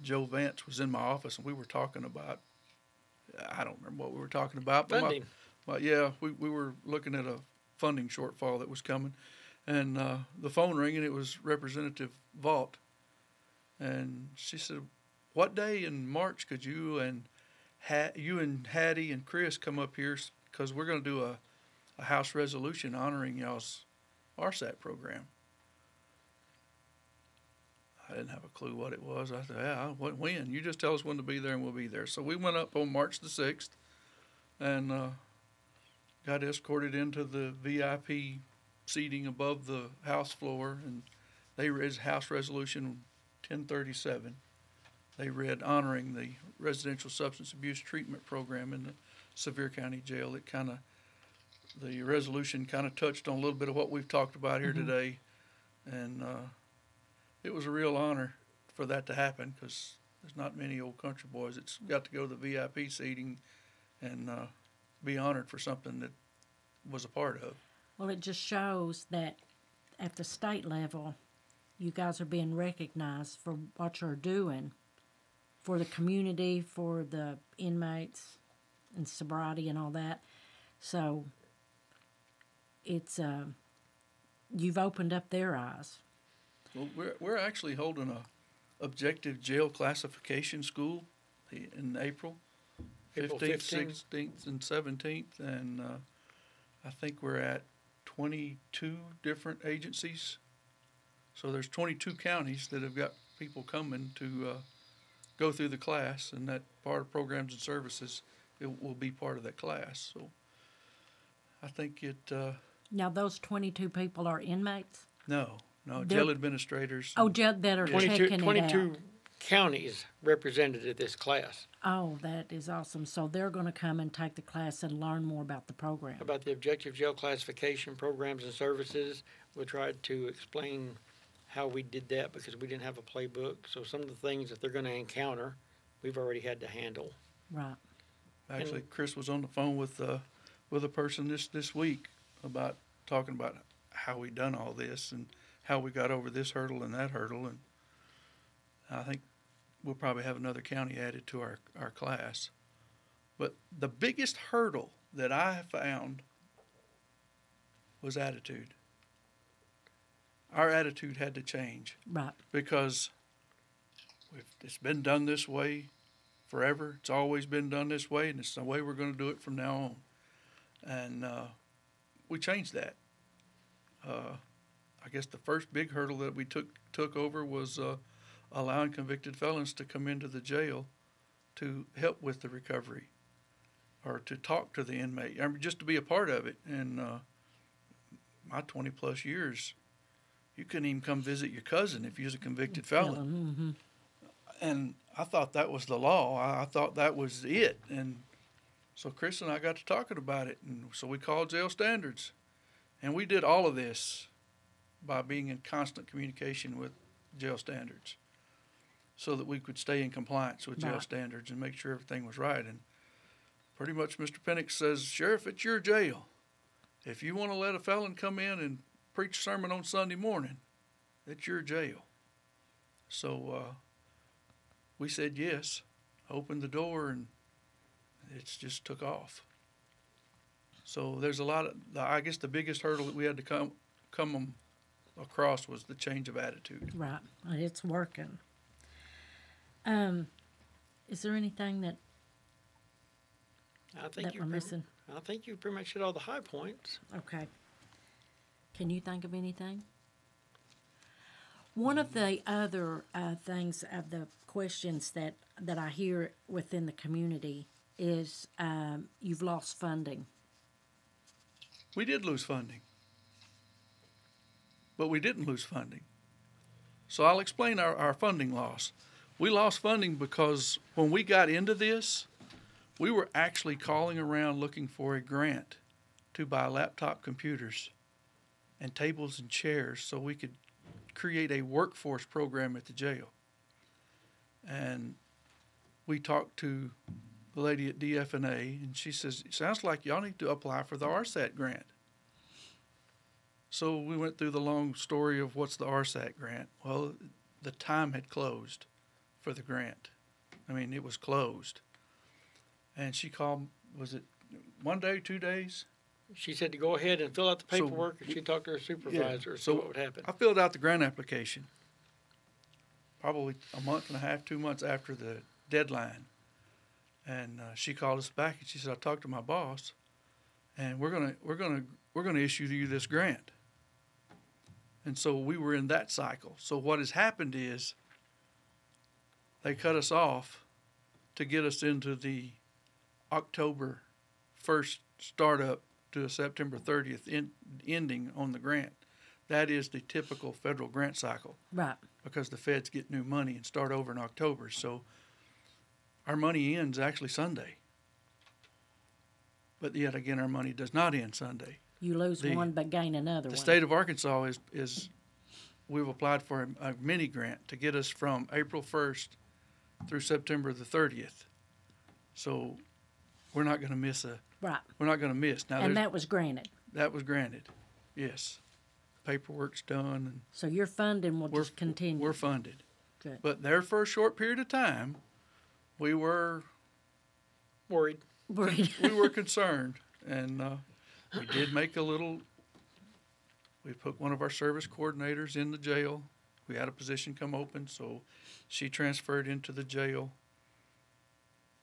Speaker 4: Joe Vance was in my office, and we were talking about, I don't remember what we were talking about.
Speaker 3: Funding.
Speaker 4: But yeah, we were looking at a funding shortfall that was coming. And the phone rang, and it was Representative Vaught. And she said, what day in March could you and Hattie and Chris come up here, because we're going to do a House resolution honoring y'all's RSAT program. I didn't have a clue what it was. I said, yeah, when? You just tell us when to be there and we'll be there. So we went up on March the 6th and got escorted into the VIP seating above the House floor, and they read House Resolution 1037. They read honoring the residential substance abuse treatment program in the Sevier County Jail. The resolution kind of touched on a little bit of what we've talked about here today, and it was a real honor for that to happen, because There's not many old country boys that's got to go to the VIP seating and be honored for something that was a part of.
Speaker 2: Well, it just shows that at the state level, you guys are being recognized for what you're doing for the community, for the inmates, and sobriety and all that. So it's you've opened up their eyes.
Speaker 4: Well, we're actually holding a objective jail classification school in April 15th, 16th, and 17th, and I think we're at 22 different agencies. So there's 22 counties that have got people coming to go through the class, and that part of programs and services, it will be part of that class. So I think it...
Speaker 2: Now, those 22 people are inmates?
Speaker 4: No, jail administrators.
Speaker 2: Oh, that are checking it out.
Speaker 3: 22 counties represented at this class.
Speaker 2: Oh, that is awesome. So they're going to come and take the class and learn more about the program.
Speaker 3: About the objective jail classification programs and services. We tried to explain how we did that because we didn't have a playbook. So some of the things that they're going to encounter, we've already had to handle.
Speaker 2: Right.
Speaker 4: Actually, Chris was on the phone with a person this week about talking about how we done all this and how we got over this hurdle and that hurdle, and I think we'll probably have another county added to our class. But the biggest hurdle that I found was attitude. Our attitude had to change.
Speaker 2: Right.
Speaker 4: Because it's been done this way forever. It's always been done this way, and it's the way we're going to do it from now on. And we changed that. I guess the first big hurdle that we took over was allowing convicted felons to come into the jail to help with the recovery or to talk to the inmate, I mean, just to be a part of it. And my 20-plus years, you couldn't even come visit your cousin if you was a convicted felon.
Speaker 2: Mm-hmm.
Speaker 4: And I thought that was the law. I thought that was it. And so Chris and I got to talking about it, and so we called jail standards. And we did all of this by being in constant communication with jail standards so that we could stay in compliance with jail standards and make sure everything was right. And pretty much Mr. Pennick says, Sheriff, it's your jail. If you want to let a felon come in and preach a sermon on Sunday morning, it's your jail. So we said yes, opened the door, and it's just took off. So there's a lot of, I guess the biggest hurdle that we had to come across was the change of attitude.
Speaker 2: Right. It's working. Is there anything that we're missing?
Speaker 3: I think you pretty much hit all the high points.
Speaker 2: Okay. Can you think of anything? One of the other things of the questions that I hear within the community is you've lost funding.
Speaker 4: We did lose funding, but we didn't lose funding. So I'll explain our funding loss. We lost funding because when we got into this, we were actually calling around looking for a grant to buy laptop computers and tables and chairs so we could create a workforce program at the jail. And we talked to the lady at DFNA, and she says, it sounds like y'all need to apply for the RSAT grant. So we went through the long story of what's the RSAT grant. Well, the time had closed for the grant. I mean, it was closed. And she called, was it 1 day, 2 days?
Speaker 3: She said to go ahead and fill out the paperwork, and she talked to her supervisor, so what would happen.
Speaker 4: I filled out the grant application probably a month and a half, 2 months after the deadline. And she called us back, and she said, I talked to my boss, and we're gonna issue you this grant. And so we were in that cycle. So what has happened is they cut us off to get us into the October 1st startup to a September 30th ending on the grant. That is the typical federal grant cycle.
Speaker 2: Right.
Speaker 4: Because the feds get new money and start over in October. So our money ends actually Sunday. But yet again, our money does not end Sunday.
Speaker 2: You lose one but gain another one.
Speaker 4: The state of Arkansas is we've applied for a mini grant to get us from April 1st through September the 30th. So we're not going to miss
Speaker 2: Right.
Speaker 4: We're not going to miss. Now,
Speaker 2: And that was granted.
Speaker 4: that was granted. Yes. Paperwork's done, and
Speaker 2: So your funding will just continue.
Speaker 4: we're funded.
Speaker 2: Good.
Speaker 4: But there for a short period of time, we were
Speaker 3: Worried.
Speaker 2: Worried.
Speaker 4: we were concerned, and we did make a little. We put one of our service coordinators in the jail. We had a position come open, so she transferred into the jail,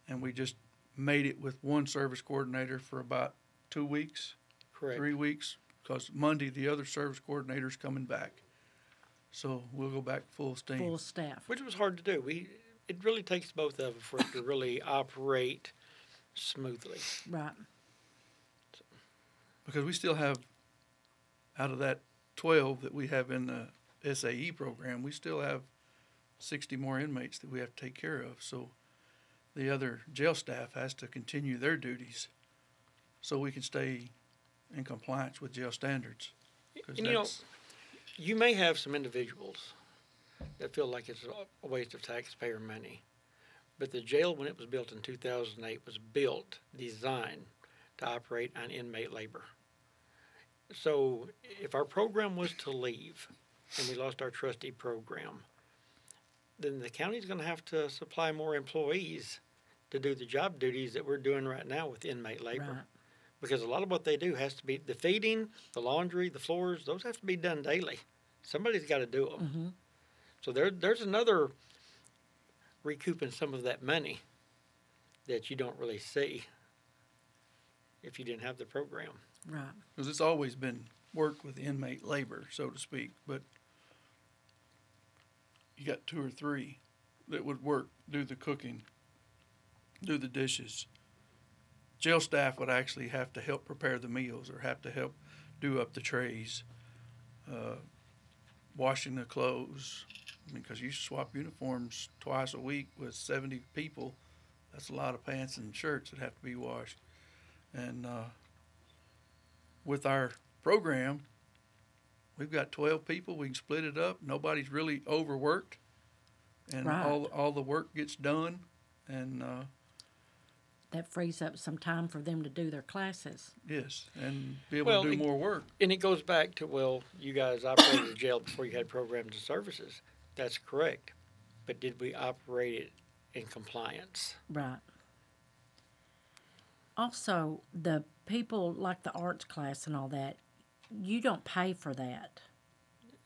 Speaker 4: and we just made it with one service coordinator for about 2 weeks,
Speaker 3: Correct.
Speaker 4: 3 weeks, because Monday the other service coordinator's coming back. So we'll go back full steam.
Speaker 2: Full staff.
Speaker 3: Which was hard to do. It really takes both of them for it to really operate smoothly.
Speaker 2: Right.
Speaker 4: Because we still have, out of that 12 that we have in the SAE program, we still have 60 more inmates that we have to take care of. So the other jail staff has to continue their duties so we can stay in compliance with jail standards. 'Cause
Speaker 3: And you may have some individuals that feel like it's a waste of taxpayer money. But the jail, when it was built in 2008, was designed to operate on inmate labor. So if our program was to leave and we lost our trustee program, then the county's going to have to supply more employees to do the job duties that we're doing right now with inmate labor.
Speaker 2: Right.
Speaker 3: Because a lot of what they do has to be the feeding, the laundry, the floors, those have to be done daily. Somebody's got to do them.
Speaker 2: Mm-hmm.
Speaker 3: So there's another recouping some of that money that you don't really see if you didn't have the program.
Speaker 2: Right.
Speaker 4: Because it's always been work with inmate labor, so to speak, but you got 2 or 3 that would work, do the cooking, do the dishes. Jail staff would actually have to help prepare the meals or have to help do up the trays, washing the clothes. Because you swap uniforms twice a week with 70 people, that's a lot of pants and shirts that have to be washed. And with our program, we've got 12 people. We can split it up. Nobody's really overworked, and
Speaker 2: Right.
Speaker 4: all the work gets done. And
Speaker 2: That frees up some time for them to do their classes.
Speaker 4: yes, and be able to do more work.
Speaker 3: And it goes back to, well, you guys operated a jail before you had programs and services. That's correct. But did we operate it in compliance?
Speaker 2: Right. Also, the people like the arts class and all that, you don't pay for that.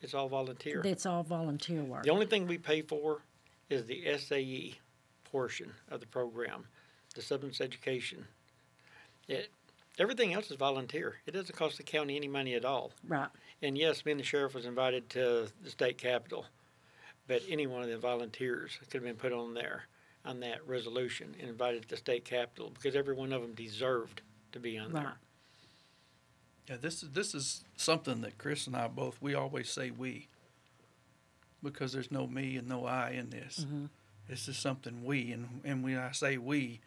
Speaker 3: It's all volunteer.
Speaker 2: That's all volunteer work.
Speaker 3: The only thing we pay for is the SAE portion of the program, the substance education. Everything else is volunteer. It doesn't cost the county any money at all.
Speaker 2: Right.
Speaker 3: And yes, me and the sheriff was invited to the state capitol, but any one of the volunteers could have been put on there on that resolution and invited to the state capitol because every one of them deserved to be on
Speaker 2: Right.
Speaker 3: there.
Speaker 4: Yeah, this is something that Chris and I both, we always say we, because there's no me and no I in this.
Speaker 2: Mm-hmm.
Speaker 4: This is something we, and when I say we,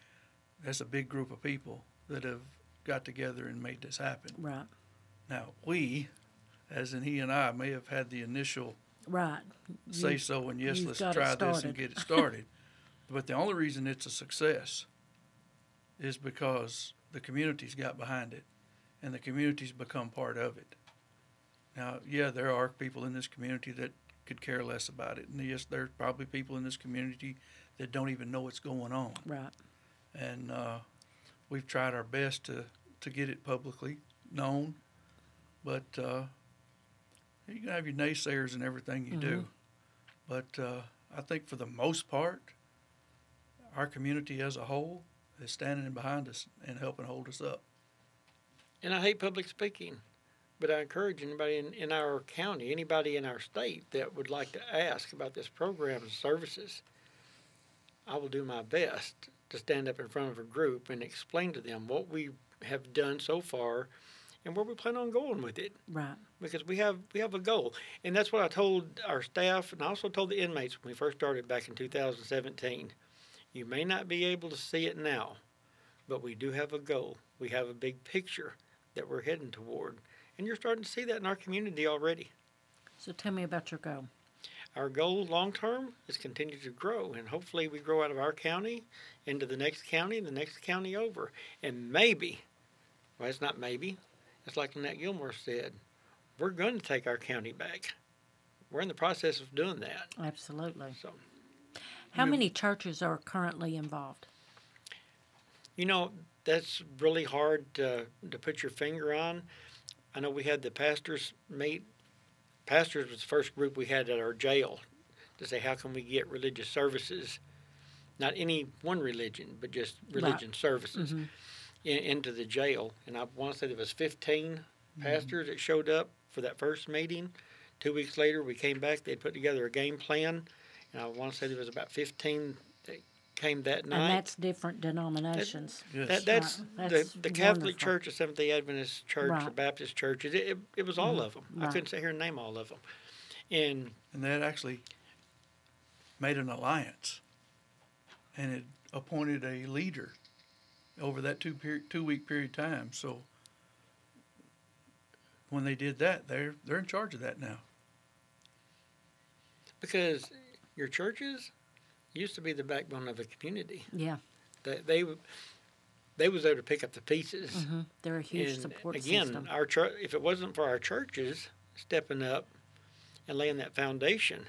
Speaker 4: that's a big group of people that have got together and made this happen.
Speaker 2: Right.
Speaker 4: Now, we, as in he and I, may have had the initial
Speaker 2: Right.
Speaker 4: say so and yes,
Speaker 2: you've
Speaker 4: let's
Speaker 2: got it
Speaker 4: try this and
Speaker 2: started.
Speaker 4: get it started. But the only reason it's a success is because the community's got behind it and the community's become part of it. Now, yeah, there are people in this community that could care less about it. And yes, there's probably people in this community that don't even know what's going on.
Speaker 2: Right.
Speaker 4: And we've tried our best to get it publicly known. But you can have your naysayers in everything you do. But I think for the most part, our community as a whole is standing behind us and helping hold us up.
Speaker 3: And I hate public speaking, but I encourage anybody in our county, anybody in our state that would like to ask about this program and services, I will do my best to stand up in front of a group and explain to them what we have done so far and where we plan on going with it.
Speaker 2: Right.
Speaker 3: Because we have a goal. And that's what I told our staff, and I also told the inmates when we first started back in 2017. You may not be able to see it now, but we do have a goal. We have a big picture that we're heading toward. And you're starting to see that in our community already.
Speaker 2: So tell me about your goal.
Speaker 3: our goal long term is continue to grow, and hopefully we grow out of our county into the next county and the next county over. And maybe, well, it's not maybe, it's like Lynette Gilmore said, we're going to take our county back. We're in the process of doing that.
Speaker 2: Absolutely.
Speaker 3: So,
Speaker 2: How many churches are currently involved?
Speaker 3: you know, that's really hard to put your finger on. I know we had the pastors meet. Pastors was the first group we had at our jail to say, how can we get religious services, not any one religion, but just religion services into the jail. And I want to say there was 15 pastors that showed up for that first meeting. 2 weeks later, we came back. They'd put together a game plan, and I want to say there was about 15 that came that night.
Speaker 2: And that's different denominations.
Speaker 3: That's
Speaker 2: That's
Speaker 3: the Catholic
Speaker 2: wonderful.
Speaker 3: Church, the Seventh-day Adventist Church, the
Speaker 2: Right.
Speaker 3: Baptist Church. It was all of them. I
Speaker 2: Right.
Speaker 3: couldn't sit here and name all of them. And
Speaker 4: they had actually made an alliance, and it appointed a leader over that 2 week period of time. So when they did that, they're in charge of that now.
Speaker 3: because your churches used to be the backbone of a community.
Speaker 2: Yeah.
Speaker 3: They was there to pick up the pieces.
Speaker 2: They're a huge
Speaker 3: And
Speaker 2: support
Speaker 3: again,
Speaker 2: system.
Speaker 3: our church, if it wasn't for our churches stepping up and laying that foundation,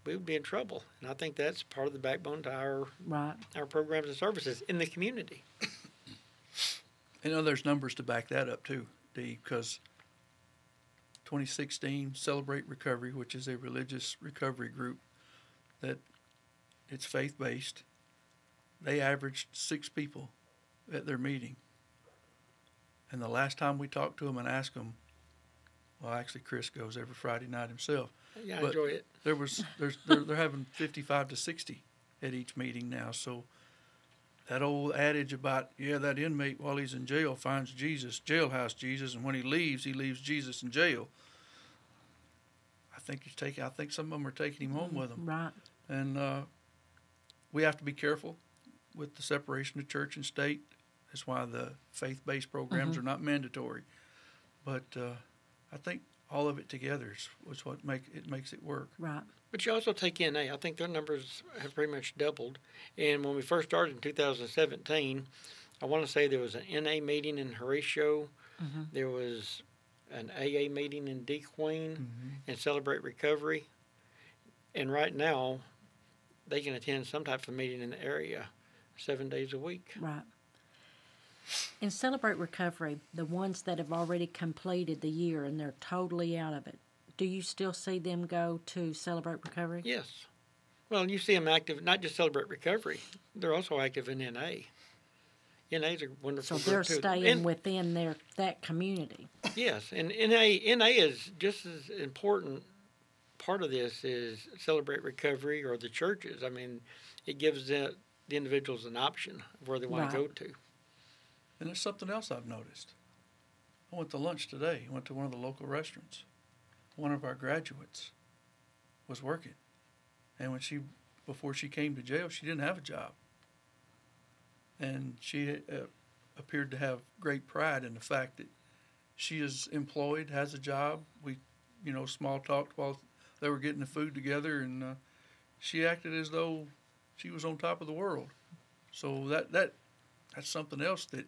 Speaker 3: we would be in trouble. And I think that's part of the backbone to
Speaker 2: Right.
Speaker 3: our programs and services in the community.
Speaker 4: There's numbers to back that up too, Dee, because 2016 Celebrate Recovery, which is a religious recovery group that it's faith-based, they averaged 6 people at their meeting. And the last time we talked to them and asked them, well, actually Chris goes every Friday night himself.
Speaker 3: Yeah, I
Speaker 4: But
Speaker 3: enjoy it.
Speaker 4: They're having 55 to 60 at each meeting now. So that old adage about, that inmate while he's in jail finds Jesus, jailhouse Jesus, and when he leaves Jesus in jail. I think some of them are taking him home with them.
Speaker 2: Right.
Speaker 4: And we have to be careful with the separation of church and state. That's why the faith-based programs are not mandatory. But I think all of it together is what makes it work.
Speaker 2: Right.
Speaker 3: But you also take NA. I think their numbers have pretty much doubled. And when we first started in 2017, I want to say there was an NA meeting in Horatio. There was an AA meeting in DeQueen and Celebrate Recovery. And right now, they can attend some type of meeting in the area 7 days a week.
Speaker 2: Right. In Celebrate Recovery, the ones that have already completed the year and they're totally out of it, do you still see them go to Celebrate Recovery?
Speaker 3: Yes. Well, you see them active, not just Celebrate Recovery. They're also active in NA. NA's a wonderful
Speaker 2: So they're
Speaker 3: group, too.
Speaker 2: staying within that community.
Speaker 3: Yes, and NA is just as important. Part of this is Celebrate Recovery or the churches. I mean, it gives the individuals an option of where they want to go to.
Speaker 4: And there's something else I've noticed. I went to lunch today. I went to one of the local restaurants. One of our graduates was working. And before she came to jail, she didn't have a job. And she appeared to have great pride in the fact that she is employed, has a job. We, small talked while they were getting the food together, and she acted as though she was on top of the world. So that's something else that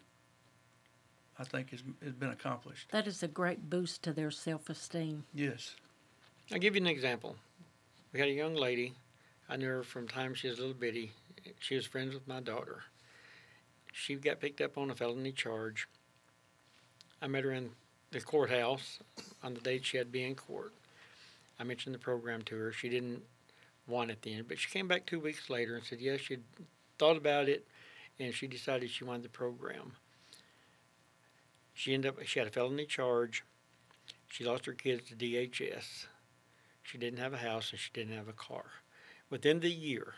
Speaker 4: I think has been accomplished.
Speaker 2: That is a great boost to their self-esteem.
Speaker 4: Yes.
Speaker 3: I'll give you an example. We had a young lady. I knew her from the time she was a little bitty. She was friends with my daughter. She got picked up on a felony charge. I met her in the courthouse on the date she had to be in court. I mentioned the program to her. She didn't want it then, but she came back 2 weeks later and said, yes, she'd thought about it, and she decided she wanted the program. She had a felony charge. She lost her kids to DHS. She didn't have a house, and she didn't have a car. Within the year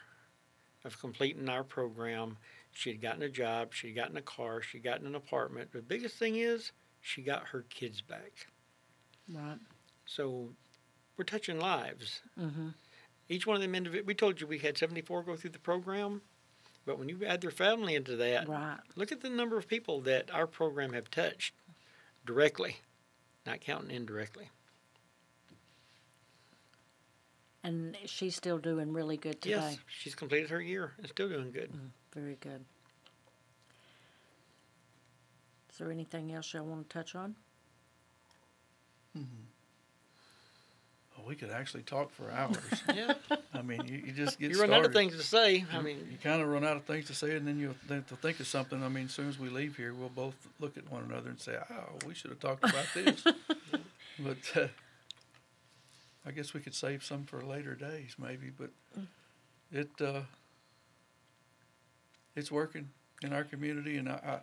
Speaker 3: of completing our program, she had gotten a job, she had gotten a car, she had gotten an apartment. The biggest thing is she got her kids back.
Speaker 2: Right.
Speaker 3: So we're touching lives.
Speaker 2: Mm-hmm.
Speaker 3: Each one of them we told you we had 74 go through the program, but when you add their family into that,
Speaker 2: Right.
Speaker 3: look at the number of people that our program have touched directly, not counting indirectly.
Speaker 2: And she's still doing really good today.
Speaker 3: Yes, she's completed her year and still doing good.
Speaker 2: Very good. Is there anything else y'all want to touch on?
Speaker 4: Well, we could actually talk for hours.
Speaker 3: Yeah.
Speaker 4: I mean, you just get
Speaker 3: You
Speaker 4: started.
Speaker 3: run out of things to say. I mean,
Speaker 4: You kind of run out of things to say, and then you'll have to think of something. I mean, as soon as we leave here, we'll both look at one another and say, "Oh, we should have talked about this." But I guess we could save some for later days, maybe. But it's working in our community, and I,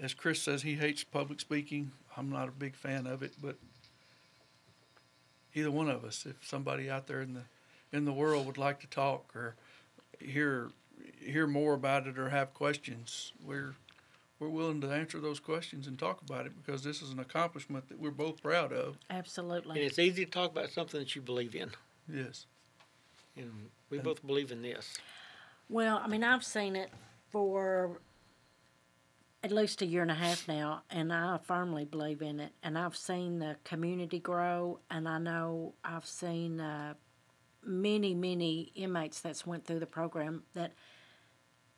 Speaker 4: as Chris says, he hates public speaking. I'm not a big fan of it, but either one of us, if somebody out there in the world would like to talk or hear more about it or have questions, we're willing to answer those questions and talk about it, because this is an accomplishment that we're both proud of.
Speaker 2: Absolutely.
Speaker 3: and it's easy to talk about something that you believe in.
Speaker 4: Yes.
Speaker 3: And we both believe in this.
Speaker 2: Well, I mean, I've seen it for at least a year and a half now, and I firmly believe in it. And I've seen the community grow, and I know I've seen many inmates that's went through the program that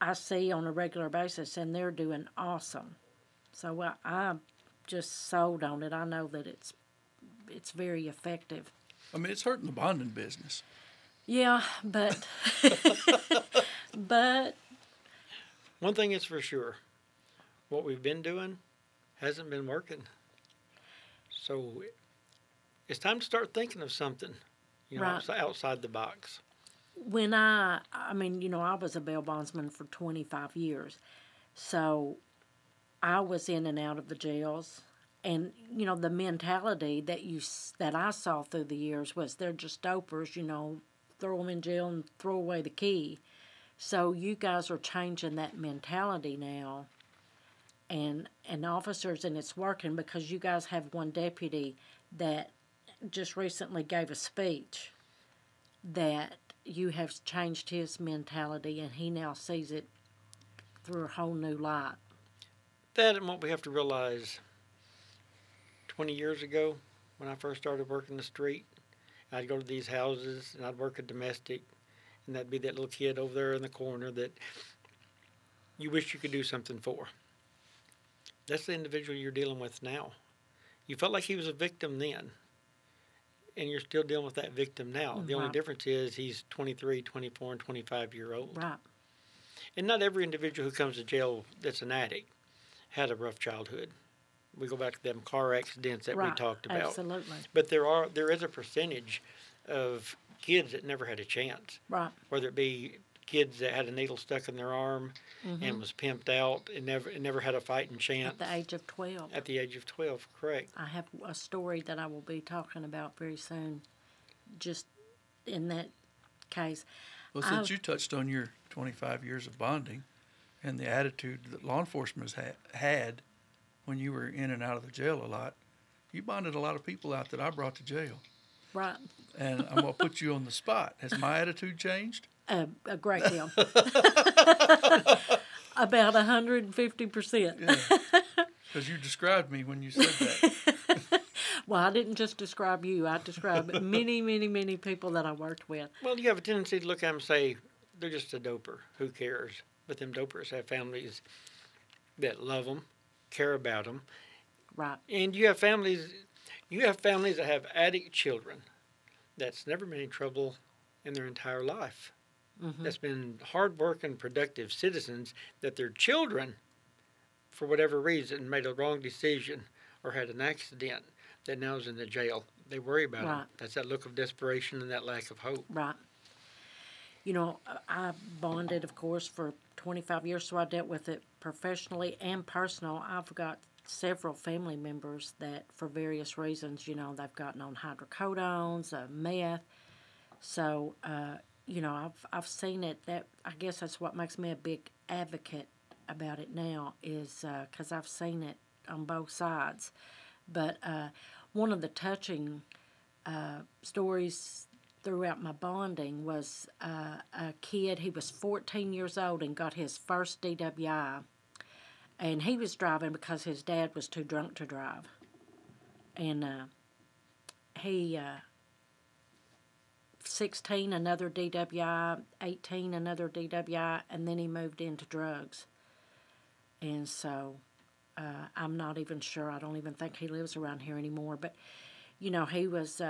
Speaker 2: I see on a regular basis, and they're doing awesome. So I'm just sold on it. I know that it's very effective.
Speaker 4: I mean, it's hurting the bonding business.
Speaker 2: Yeah, but but
Speaker 3: One thing is for sure, what we've been doing hasn't been working. So it's time to start thinking of something,
Speaker 2: Right.
Speaker 3: outside the box.
Speaker 2: when I mean, I was a bail bondsman for 25 years, so I was in and out of the jails, and the mentality that I saw through the years was they're just dopers, throw them in jail and throw away the key. So you guys are changing that mentality now, and officers, and it's working, because you guys have one deputy that just recently gave a speech that you have changed his mentality, and he now sees it through a whole new light.
Speaker 3: That and what we have to realize, 20 years ago, when I first started working the street, I'd go to these houses and I'd work a domestic, and that'd be that little kid over there in the corner that you wish you could do something for. That's the individual you're dealing with now. You felt like he was a victim then, and you're still dealing with that victim now. The only
Speaker 2: Right.
Speaker 3: difference is he's 23, 24, and 25-year-old.
Speaker 2: Right.
Speaker 3: And not every individual who comes to jail that's an addict had a rough childhood. We go back to them car accidents that we
Speaker 2: Right.
Speaker 3: talked about.
Speaker 2: Absolutely.
Speaker 3: But there is a percentage of kids that never had a chance,
Speaker 2: Right.
Speaker 3: whether it be kids that had a needle stuck in their arm and was pimped out and never had a fighting chance.
Speaker 2: At the age of 12.
Speaker 3: At the age of 12, correct.
Speaker 2: I have a story that I will be talking about very soon, just in that case.
Speaker 4: Well, since you touched on your 25 years of bonding and the attitude that law enforcement had when you were in and out of the jail a lot, you bonded a lot of people out that I brought to jail.
Speaker 2: Right.
Speaker 4: And I'm going to put you on the spot. Has my attitude changed?
Speaker 2: A great deal. About 150%.
Speaker 4: Yeah. Because you described me when you said that.
Speaker 2: Well, I didn't just describe you. I described many people that I worked with.
Speaker 3: Well, you have a tendency to look at them and say, they're just a doper. Who cares? But them dopers have families that love them, care about them.
Speaker 2: Right.
Speaker 3: And you have families that have addict children that's never been in trouble in their entire life. That's been hard-working, productive citizens that their children, for whatever reason, made a wrong decision or had an accident that now is in the jail. They worry about them.
Speaker 2: Right.
Speaker 3: That's that look of desperation and that lack of hope.
Speaker 2: Right. I bonded, of course, for 25 years, so I dealt with it professionally and personal. I've got several family members that, for various reasons, they've gotten on hydrocodones, meth. So, I've seen it. That I guess that's what makes me a big advocate about it now, is because I've seen it on both sides. But one of the touching stories throughout my bonding was a kid. He was 14 years old and got his first DWI. And he was driving because his dad was too drunk to drive. And he 16, another DWI, 18, another DWI, and then he moved into drugs. And so I'm not even sure. I don't even think he lives around here anymore. But, you know, he was,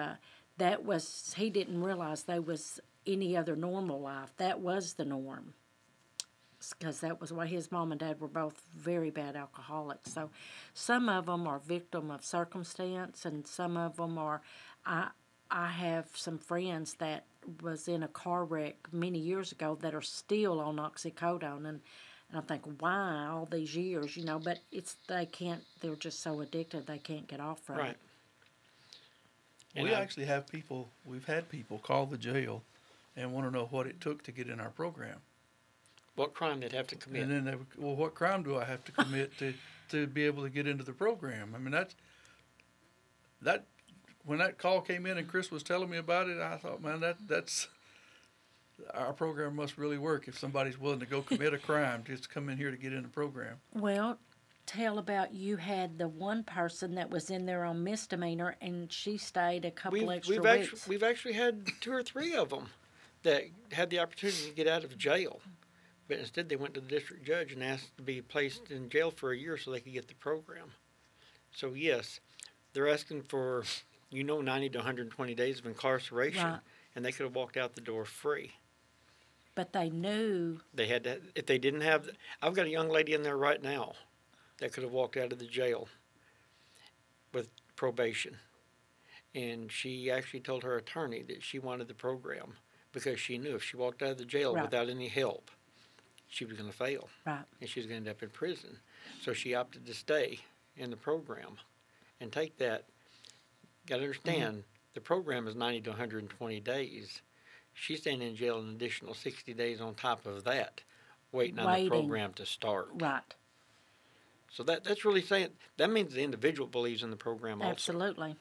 Speaker 2: he didn't realize there was any other normal life. That was the norm. Because that was why his mom and dad were both very bad alcoholics. So some of them are victim of circumstance, and some of them are, I have some friends that was in a car wreck many years ago that are still on oxycodone, and I think, why all these years, you know, but they're just so addicted they can't get off from it.
Speaker 4: And actually have people, we've had people call the jail and want to know what it took to get in our program.
Speaker 3: What crime they'd have to commit.
Speaker 4: And then well, what crime do I have to commit to be able to get into the program? I mean, that when that call came in and Chris was telling me about it, I thought, man, that's our program must really work if somebody's willing to go commit a crime just to come in here to get in the program.
Speaker 2: Well, tell about you had the one person that was in there on misdemeanor, and she stayed a couple extra weeks.
Speaker 3: We've actually had 2 or 3 of them that had the opportunity to get out of jail. But instead, they went to the district judge and asked to be placed in jail for a year so they could get the program. So, yes, they're asking for, 90 to 120 days of incarceration, right. And they could have walked out the door free.
Speaker 2: But they knew.
Speaker 3: They had to, if they didn't have, I've got a young lady in there right now that could have walked out of the jail with probation. And she actually told her attorney that she wanted the program because she knew if she walked out of the jail
Speaker 2: right.
Speaker 3: without any help, she was going to fail,
Speaker 2: right.
Speaker 3: And she was going to end up in prison. So she opted to stay in the program and take that. Got to understand, the program is 90 to 120 days. She's staying in jail an additional 60 days on top of that, waiting on the program to start.
Speaker 2: Right.
Speaker 3: So that's really saying, that means the individual believes in the program also.
Speaker 2: Absolutely.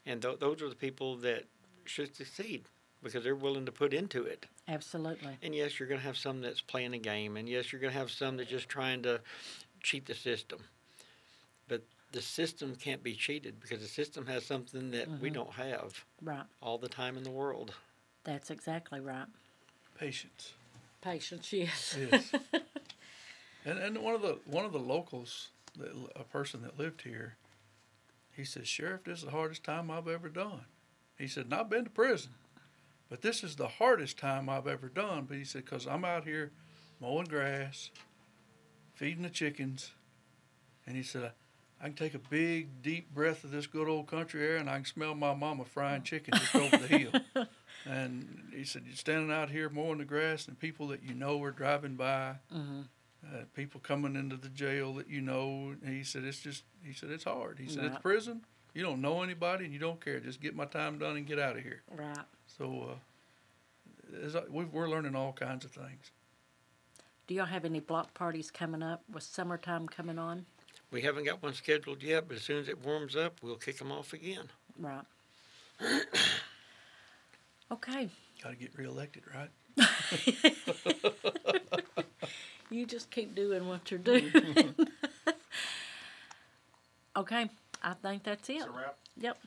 Speaker 3: And those are the people that should succeed, because they're willing to put into it.
Speaker 2: Absolutely.
Speaker 3: And yes, you're going to have some that's playing a game, and yes, you're going to have some that's just trying to cheat the system. But the system can't be cheated because the system has something that we don't have all the time in the world.
Speaker 2: That's exactly right.
Speaker 4: Patience.
Speaker 2: Patience, yes.
Speaker 4: Yes. and one of the locals, a person that lived here, he said, "Sheriff, this is the hardest time I've ever done." He said, "And I've been to prison, but this is the hardest time I've ever done." But he said, "Because I'm out here mowing grass, feeding the chickens." And he said, I can take a big, deep breath of this good old country air, and I can smell my mama frying chicken just over the hill. And he said, "You're standing out here mowing the grass, and people that you know are driving by, people coming into the jail that you know." And he said, it's hard. He said, "It's prison. You don't know anybody, and you don't care. Just get my time done and get out of here."
Speaker 2: Right.
Speaker 4: So we're learning all kinds of things.
Speaker 2: Do y'all have any block parties coming up with summertime coming on?
Speaker 3: We haven't got one scheduled yet, but as soon as it warms up, we'll kick them off again.
Speaker 2: Right. Okay.
Speaker 4: Got to get reelected, right?
Speaker 2: You just keep doing what you're doing. Okay, I think that's it.
Speaker 1: It's a wrap.
Speaker 2: Yep.